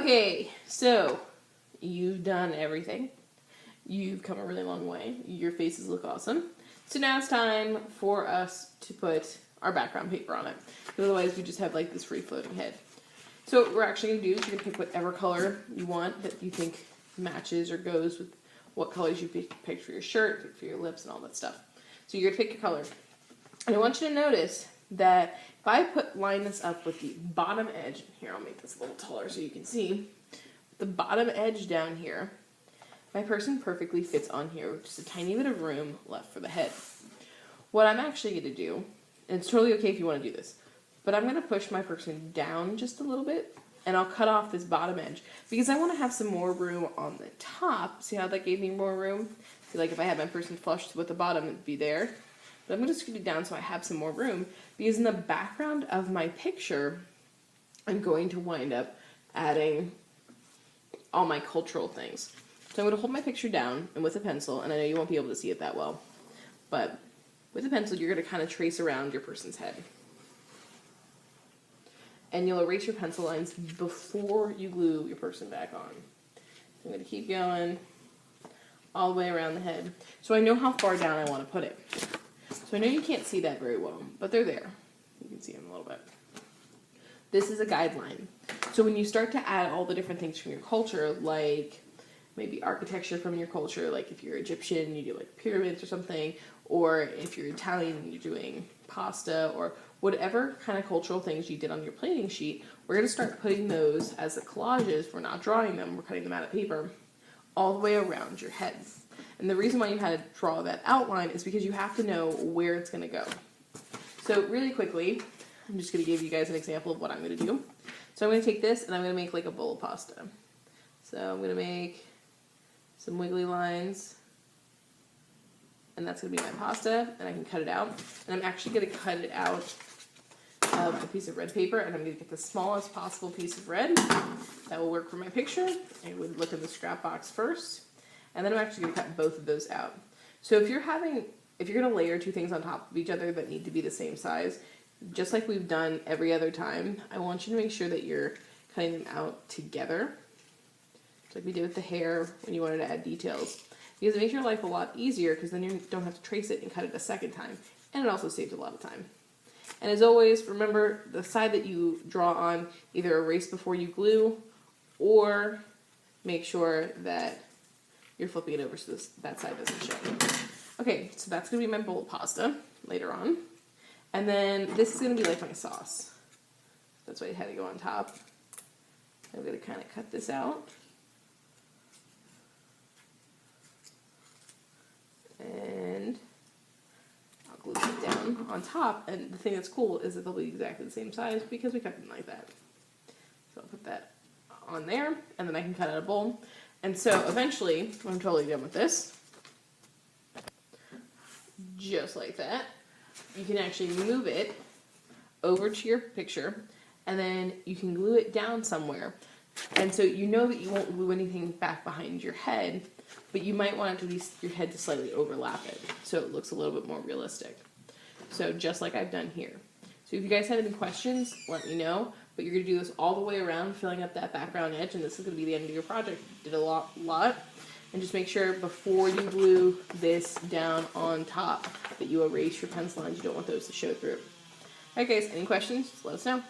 Okay, so you've done everything. You've come a really long way. Your faces look awesome. So now it's time for us to put our background paper on it. Because otherwise we just have like this free floating head. So what we're actually going to do is you're going to pick whatever color you want that you think matches or goes with what colors you picked for your shirt, for your lips, and all that stuff. So you're going to pick your color. And I want you to notice that if I line this up with the bottom edge, here I'll make this a little taller so you can see, the bottom edge down here, my person perfectly fits on here with just a tiny bit of room left for the head. What I'm actually going to do, and it's totally okay if you want to do this, but I'm going to push my person down just a little bit, and I'll cut off this bottom edge, because I want to have some more room on the top. See how that gave me more room? See, like if I had my person flush with the bottom, it'd be there. But I'm going to scoot it down so I have some more room, because in the background of my picture, I'm going to wind up adding all my cultural things. So I'm going to hold my picture down and with a pencil, and I know you won't be able to see it that well, but with a pencil you're going to kind of trace around your person's head. And you'll erase your pencil lines before you glue your person back on. I'm going to keep going all the way around the head. So I know how far down I want to put it. So I know you can't see that very well, but they're there. You can see them a little bit. This is a guideline. So when you start to add all the different things from your culture, like maybe architecture from your culture, like if you're Egyptian, you do like pyramids or something, or if you're Italian, you're doing pasta, or whatever kind of cultural things you did on your plating sheet, we're going to start putting those as the collages. We're not drawing them, we're cutting them out of paper, all the way around your head. And the reason why you had to draw that outline is because you have to know where it's going to go. So really quickly, I'm just going to give you guys an example of what I'm going to do. So I'm going to take this and I'm going to make like a bowl of pasta. So I'm going to make some wiggly lines, and that's going to be my pasta, and I can cut it out. And I'm actually going to cut it out of a piece of red paper, and I'm going to get the smallest possible piece of red. That will work for my picture. I would look in the scrap box first, and then I'm actually going to cut both of those out. So if you're going to layer two things on top of each other that need to be the same size, just like we've done every other time, I want you to make sure that you're cutting them out together, just like we did with the hair when you wanted to add details. Because it makes your life a lot easier, because then you don't have to trace it and cut it a second time. And it also saves a lot of time. And as always, remember the side that you draw on, either erase before you glue, or make sure that you're flipping it over so that side doesn't show. Okay, so that's going to be my bowl of pasta later on. And then this is going to be like my sauce. That's why it had to go on top. I'm going to kind of cut this out. And I'll glue it down on top. And the thing that's cool is that they'll be exactly the same size because we cut them like that. So I'll put that on there, and then I can cut out a bowl. And so eventually, when I'm totally done with this, just like that, you can actually move it over to your picture, and then you can glue it down somewhere. And so you know that you won't glue anything back behind your head, but you might want your head to slightly overlap it so it looks a little bit more realistic. So just like I've done here. So if you guys have any questions, let me know. But you're going to do this all the way around, filling up that background edge, and this is going to be the end of your project. You did a lot. And just make sure before you glue this down on top that you erase your pencil lines. You don't want those to show through. Alright guys, any questions? Just let us know.